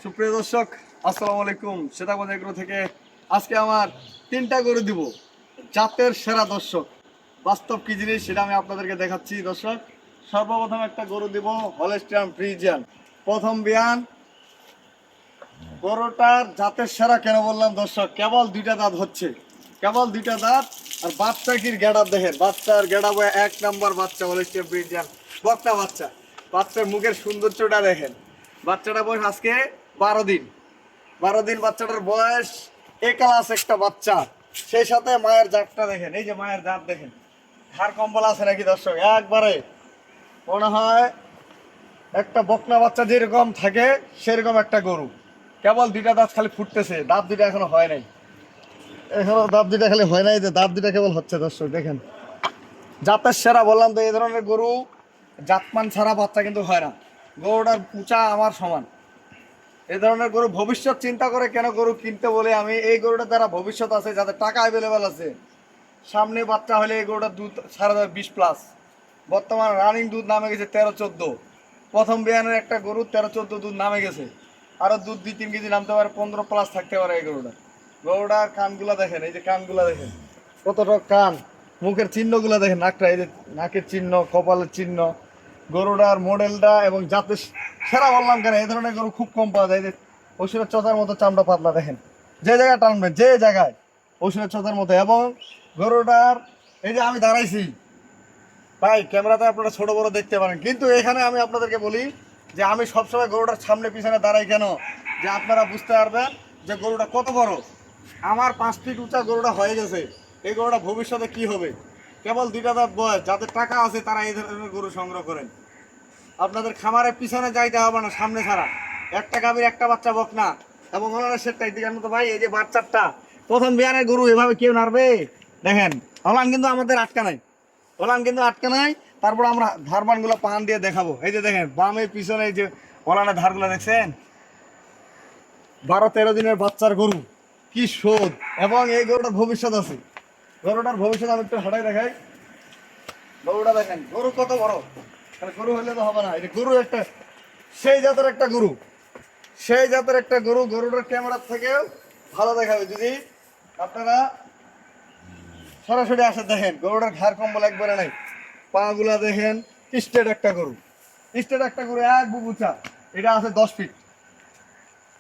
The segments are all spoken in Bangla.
সুপ্রিয় দর্শক, আসসালামু আলাইকুম। সেতাবাদ এগ্রো থেকে আজকে আমার 3টা গরু দিব, জাতের সেরা। দর্শক, বাস্তব কি জিনিস সেটা আমি আপনাদেরকে দেখাচ্ছি। দর্শক, সর্বপ্রথম একটা গরু দিব হলস্টিয়ান ফ্রিজিয়ান, প্রথম বিয়ান। গরুটার জাতের সেরা কেন বললাম দর্শক, কেবল 2টা দাঁত হচ্ছে, কেবল 2টা দাঁত। আর বাচ্চা কি গেডাপ দেখেন, বাচ্চার গেডাপ এক নাম্বার বাচ্চা, হলস্টিয়ান ফ্রিজিয়ান বকনা বাচ্চা। বাচ্চার মুখের সৌন্দর্যটা দেখেন। বাচ্চাটা বয়স আজকে 12 দিন। 12 দিন বাচ্চাটার বয়স, একালাস একটা বাচ্চা। সেই সাথে মায়ের জাতটা দেখেন, এই যে মায়ের জাত দেখেন, হাড় কম্বল আছে নাকি দর্শক, একবারে মনে হয় একটা বকনা বাচ্চা যেরকম থাকে সেরকম একটা গরু। কেবল 2টা দাঁত খালি ফুটতেছে, দাঁত 2টা এখনো হয় নাই, এখনো দাঁত 2টা খালি হয় নাই, যে দাঁত 2টা কেবল হচ্ছে। দর্শক দেখেন, জাতের সেরা বললাম তো, এই ধরনের গরু জাতমান ছাড়া বাচ্চা কিন্তু হয় না। গরুটার উঁচা আমার সমান। এই ধরনের গরু ভবিষ্যৎ চিন্তা করে কেন গরু কিনতে বলে আমি, এই গরুটা দ্বারা ভবিষ্যৎ আছে, যাদের টাকা অ্যাভেলেবেল আছে। সামনে বাচ্চা হলে এই গরুটার দুধ ছাড়া যাবে 20+। বর্তমান রানিং দুধ নামে গেছে 13-14। প্রথম বিয়ানের একটা গরু 13-14 দুধ নামে গেছে। আরও দুধ 2-3 কেজি নামতে পারে, 15+ থাকতে পারে এই গরুটা। গরুটার কানগুলা দেখেন, এই যে কানগুলা দেখেন কতটা কান, মুখের চিহ্নগুলো দেখেন, নাকটা এই যে নাকের চিহ্ন, কপালের চিহ্ন। গরুটার মডেলটা এবং জাতের সেরা বললাম কেন, এই ধরনের গরু খুব কম পাওয়া যায়। যে ওষুধের চোতার মতো চামড়া পাতলা দেখেন, যে জায়গায় টানবেন যে জায়গায় ওষুধের চোতার মতো। এবং গরুটার এই যে আমি দাঁড়াইছি ভাই, ক্যামেরাতে আপনারা ছোট বড় দেখতে পারেন, কিন্তু এখানে আমি আপনাদেরকে বলি যে আমি সবসময় গরুটার সামনে পিছনে দাঁড়াই কেন, যে আপনারা বুঝতে পারবেন যে গরুটা কত বড়। আমার 5 ফিট উঁচা গরুটা হয়ে গেছে, এই গরুটা ভবিষ্যতে কি হবে। কেবল 2টা দাঁত বয়স, যাদের টাকা আছে তারা এই ধরনের গরু সংগ্রহ করেন। আপনাদের খামারের পিছনে যাইতে হবে না, সামনে ছাড়া। একটা গাভীর একটা বাচ্চা বকনা, এবং ওনার সেটাই দিকের মতো ভাই, এই যে বাচ্চাটা প্রথম বিয়ানের গরু, এভাবে কেউ নাড়বে? দেখেন, ওলান কিন্তু আমাদের আটকা নাই, ওলান কিন্তু আটকা নাই। তারপর আমরা ধারবানগুলো পান দিয়ে দেখাবো। এই যে দেখেন বামে পিছনে এই যে ওলানের ধারগুলো দেখছেন, 12-13 দিনের বাচ্চার গরু, কি শোধ। এবং এই গরুটার ভবিষ্যৎ আছে, গরুটার ভবিষ্যৎ আমি একটু হাঁটাই দেখাই। গরুটা দেখেন, গরু কত বড়। গরু হলে তো হবে না, এটা গরু একটা সেই জাতের একটা গরু, সেই জাতের একটা গরু। গরুটার ক্যামেরার থেকেও ভালো দেখাবে যদি আপনারা সরাসরি আসে দেখেন। গরুটার ঘাড় কম্বল একবারে নাই, পা গুলা দেখেন, স্টেট একটা গরু, স্টেট একটা গরু, এক বুক উঁচা। এটা আছে 10 ফিট,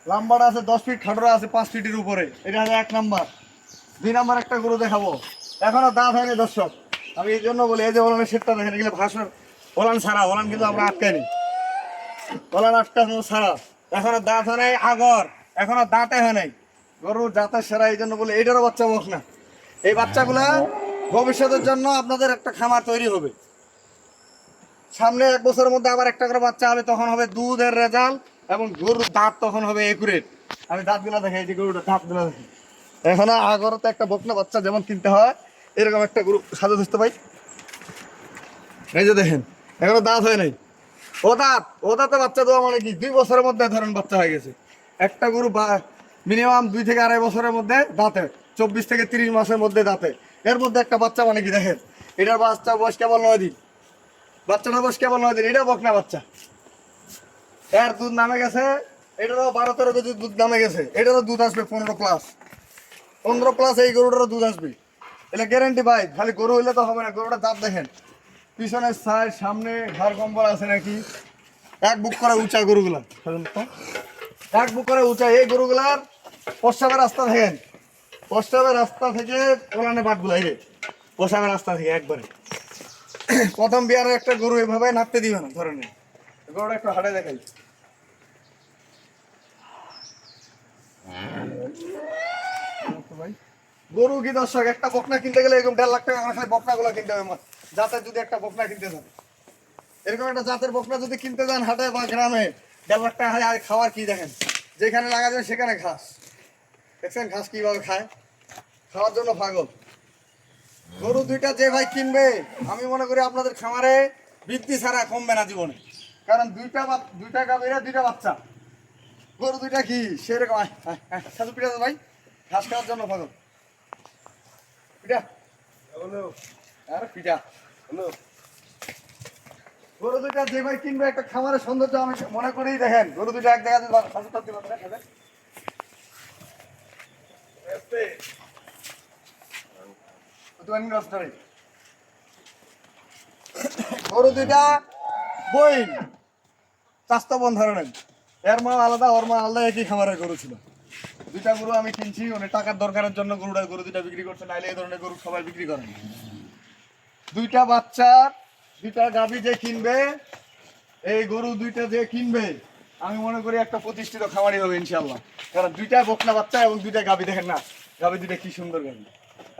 লাম্বাটা আছে 10 ফিট, খাটোরা আছে 5 ফিটের উপরে। এটা আছে 1 নাম্বার। 2 নাম্বার একটা গরু দেখাবো, এখনো দাঁত হয়নি দর্শক। আমি এই জন্য বলি, এই যে ওলানের সেটটা দেখেন, এগুলো ভাষার ওলান ছাড়া, ওলান কিন্তু আমরা আটকাইনি, ওলান আটকানো ছাড়া। এখনো দাঁত হয় নাই, আগর এখনো দাঁতে হয় নাই। গরুর জাতের সেরা, এই জন্য বলি এইটারও বাচ্চা বক না। এই বাচ্চাগুলা ভবিষ্যতের জন্য আপনাদের একটা খামার তৈরি হবে। সামনে 1 বছরের মধ্যে আবার একটা করে বাচ্চা হবে, তখন হবে দুধের রেজাল্ট, এবং গরুর দাঁত তখন হবে একুরেট। আমি দাঁতগুলো দেখাই, যে গরুটার দাঁতগুলো দেখি। এখনো আগরতে একটা বকনা বাচ্চা যেমন কিনতে হয়, এরকম একটা গরু সাজা ধরতে পাই। এই যে দেখেন, এখনো দাঁত হয় নাই। ও দাঁতে বাচ্চা দেওয়া মানে কি, 2 বছরের মধ্যে ধরেন বাচ্চা হয়ে গেছে। একটা গরু মিনিমাম 2 থেকে 2.5 বছরের মধ্যে দাঁতে, 24 থেকে 30 মাসের মধ্যে দাঁতে। এর মধ্যে একটা বাচ্চা মানে কি দেখেন, এটার বাচ্চা বয়স কেবল 9 দিন, বাচ্চাটার বয়স কেবল 9 দিন। এটা বকনা বাচ্চা, এর দুধ নামে গেছে, এটারও 12-13 কেজি দুধ নামে গেছে। এটারও দুধ আসবে 15+, এই গরুটারও দুধ আসবে। এটা গ্যারেন্টি ভাই। খালি গরু হইলে তো হবে না, গরুটার দাঁত দেখেন, পিছনের সাইড, সামনে ঘর কম্বল আছে নাকি। 1 বুক করে উঁচা গরুগুলা, 1 বুক করে উঁচা। এই গরুগুলার প্রস্রাবের রাস্তা দেখেন, প্রস্রাবের রাস্তা থেকে ওলানে বাটগুলা, এই প্রস্রাবের রাস্তা থেকে একবারে। প্রথম বিয়ারের একটা গরু এভাবে নাপতে দিবে না ধরনের। গরুটা একটু হাটে দেখাই। গরু কি দর্শক, একটা বকনা কিনতে গেলে এরকম 1.5 লাখ টাকা আমার খালি বকনা গুলা কিনতে হবে। জাতের যদি একটা বকনা কিনতে যান, এরকম একটা জাতের বকনা যদি কিনতে যান হাটে বা গ্রামে, 1.5 লাখ টাকা। আর খাওয়ার কি দেখেন, যেখানে লাগা যায় সেখানে ঘাস দেখছেন, ঘাস কিভাবে খায়, খাওয়ার জন্য পাগল। গরু 2টা যে ভাই কিনবে, আমি মনে করি আপনাদের খামারে বৃদ্ধি ছাড়া কমবে না জীবনে। কারণ 2টা গাভীরা 2টা বাচ্চা, গরু 2টা কি সেরকম। সাধু পিঠা ভাই, ঘাস খাওয়ার জন্য পাগল। পিঠা, আরে পিঠা হলো। গরু দুইটা যে ভাই কিনবে একটা খামারের সৌন্দর্য আমি মনে করেই দেখেন গরু দুইটা এক জায়গাতে গরু দুইটা বই চাস্তা বন ধরনের এর মা আলাদা ওর মা আলাদা একই খামারের গরু ছিল দুইটা গরু আমি কিনছি অনেক টাকার দরকারের জন্য গরু দুইটা বিক্রি করছে নাইলে এই ধরনের গরু সবাই বিক্রি করে দুইটা বাচ্চা দুইটা গাভী যে কিনবে এই গরু দুইটা যে কিনবে আমি মনে করি একটা প্রতিষ্ঠিত খামারি হবে ইনশাল্লাহ কারণ দুইটা বকনা বাচ্চা এবং দুইটা গাভী দেখেন না গাভী দুইটা কি সুন্দর গাভী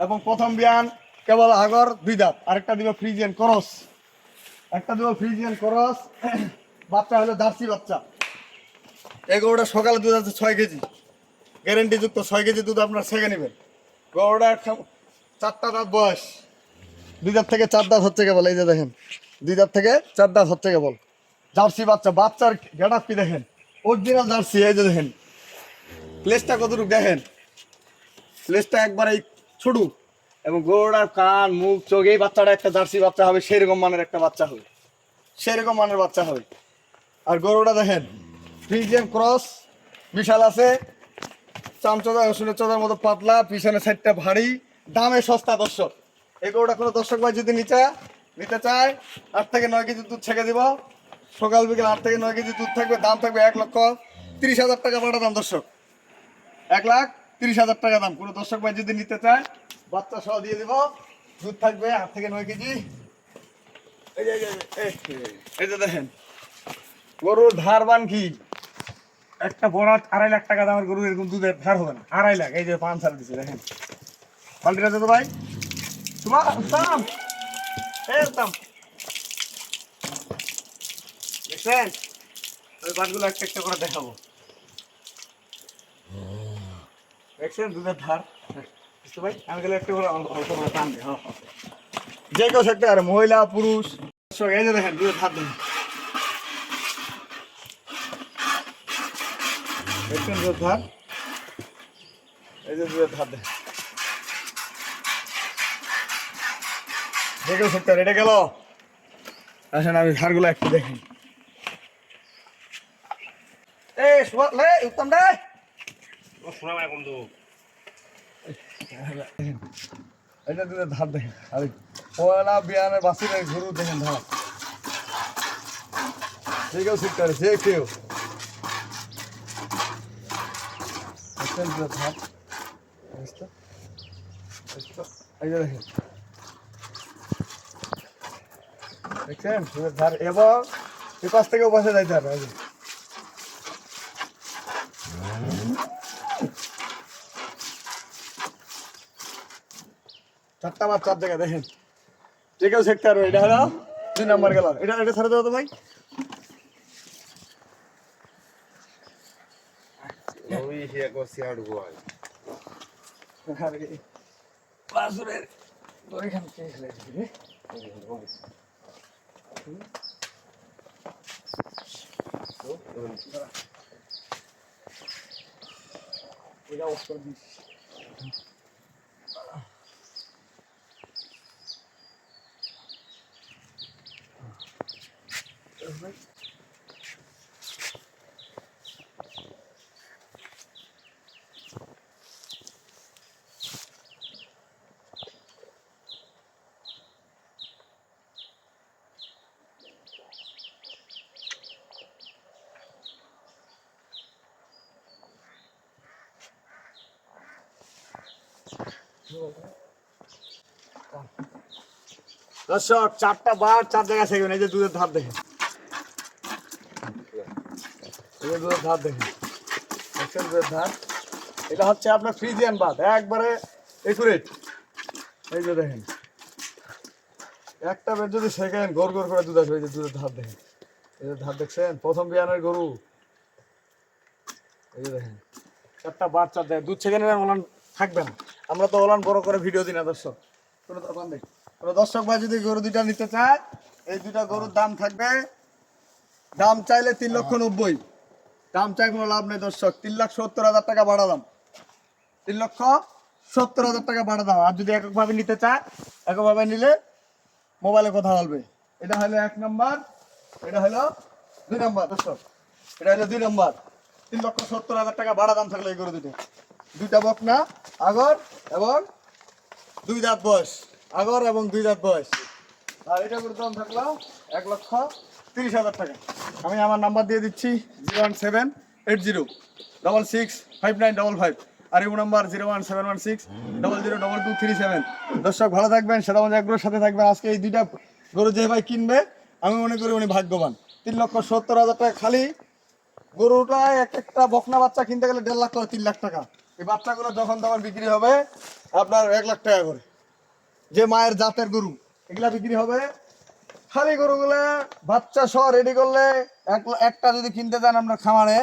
এবং প্রথম বিয়ান কেবল আগর দুই দাঁত আরেকটা দিব ফ্রিজিয়ান ক্রস একটা দিব ফ্রিজিয়ান ক্রস বাচ্চা হলো জার্সি বাচ্চা এই গরুটা সকালে দুধ আছে 6 কেজি গ্যারেন্টি যুক্ত 6 কেজি দুধ আপনার ছেঁকে নেবেন গরুটা 4টা দাঁত বয়স 2 দাঁত থেকে 4 দাঁত হচ্ছে কেবল এই যে দেখেন 2 দাঁত থেকে 4 দাঁত হচ্ছে কেবল জার্সি বাচ্চা বাচ্চার গেটআপ কি দেখেন অরিজিনাল জার্সি এই যে দেখেন প্লেসটা কতটুকু দেখেন প্লেসটা একবারে ছোট এবং গরুটার কান মুখ চোখ এই বাচ্চাটা একটা জার্সি বাচ্চা হবে সেরকম মানের একটা বাচ্চা হবে সেরকম মানের বাচ্চা হবে আর গরুটা দেখেন ফ্রিজিয়ান ক্রস বিশাল আছে চামচোদা রসুনের চোদার মতো পাতলা পিছনে সাইডটা ভারী দামে সস্তা দর্শক এই গরুটা কোনো দর্শক ভাই যদি নিতে চায় 8 থেকে 9 কেজি দুধ ছেঁকে দিব সকাল বিকেল 8 থেকে 9 কেজি দুধ থাকবে দাম থাকবে 1,30,000 টাকা পাটা দাম দর্শক 1,30,000 টাকা দাম কোনো দর্শক ভাই যদি নিতে চায় বাচ্চা সহ দিয়ে দিব দুধ থাকবে 8 থেকে 9 কেজি এই যে দেখেন গরুর ধারবান কি একটা বড় 2.5 লাখ টাকা দামের গরু এরকম দুধের ধার হবে না 2.5 লাখ এই যে 5 সার দিচ্ছে দেখেন বালতিটা তো ভাই তোমার দাম দেখছেন ওই বাটগুলো একটা একটা করে দেখাবো দেখছেন দুধের ধার বুঝতে ভাই আমি গেলে একটু করে অল্প করে টান দিই যে কেউ থাকতে পারে মহিলা পুরুষ এই যে দেখেন দুধের ধার দেখেন দেখছেন দুধের ধার এই যে দুধের ধার দেখেন যে কেউ থাকতে পারে এটা গেল আসেন আমি ধারগুলো একটু দেখেন উত্তম রে এটা দুধের ধার দেখেন আরে পয়লা বিয়ানে বাসির গরু দেখেন ধার যে কেউ শিখতে পারে যে কেউ ধার এই যে দেখেন দেখছেন দুধের ধার এবং এই পাশ থেকেও বসে যাইতে হবে চারটা বার 4 জায়গায় দেখেন যে কেউ শিখতে পারবে এটা হলো 2 নম্বর গেল এটা ছেড়ে দেবো তো ভাই দর্শক 4টা বার 4 জায়গায় ছেঁকবেন এই যে দুধের ধার দেখেন এই যে দুধের ধার দেখেন দেখছেন দুধের ধার এটা হচ্ছে আপনার ফ্রিজিয়ান বাদ একবারে একুরেট এই যে দেখেন একটা বের যদি ছেঁকেন গড় গড় করে দুধ আসবে এই যে দুধের ধার দেখেন এই যে ধার দেখছেন প্রথম বিয়ানের গরু এই যে দেখেন 4টা বার 4 জায়গায় দুধ ছেঁকে নেবেন ওলান থাকবে না আমরা তো ওলান বড় করে ভিডিও দিই না দর্শক কোনো দোকান দেখি দর্শক ভাই যদি গরু দুইটা নিতে চায় এই দুইটা গরুর দাম থাকবে দাম চাইলে 3,90,000 দাম চাই কোনো লাভ নেই দর্শক 3,70,000 টাকা বাড়া দাম 3,70,000 টাকা বাড়া দাম আর যদি এককভাবে নিতে চায় এককভাবে নিলে মোবাইলে কথা বলবে এটা হলো 1 নম্বর এটা হলো 2 নম্বর দর্শক, এটা হলো 2 নম্বর। 3,70,000 টাকা বাড়া দাম থাকলে এই গরু দুইটা বকনা, আগর এবং 2 দাঁত বয়স, আগর এবং 2 দাঁত বয়স। আর এটা করে দাম থাকলো 1,30,000 টাকা। আমি আমার নাম্বার দিয়ে দিচ্ছি 01780665955, আর এই নাম্বার 01716002237। দর্শক ভালো থাকবেন, সেদামজ এগ্রোর সাথে থাকবেন। আজকে এই দুইটা গরু যে ভাই কিনবে আমি মনে করি উনি ভাগ্যবান। 3,70,000 টাকা খালি গরুটা, একটা বকনা বাচ্চা কিনতে গেলে 1.5 লাখ করে 3 লাখ টাকা। এই বাচ্চাগুলো যখন তখন বিক্রি হবে আপনার 1 লাখ টাকা করে। যে মায়ের জাতের গরু এগুলা বিক্রি হবে। খালি গরুগুলো বাচ্চা সহ রেডি করলে একটা যদি কিনতে যান আপনার খামারে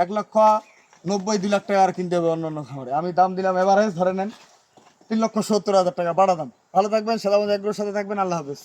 1,90,000 2 লাখ টাকা আর কিনতে হবে অন্য খামারে। আমি দাম দিলাম এভারেজ ধরে নেন 3,70,000 টাকা বাড়া দাম। ভালো থাকবেন, সেদামজ এগ্রোর সাথে থাকবেন। আল্লাহ হাফেজ।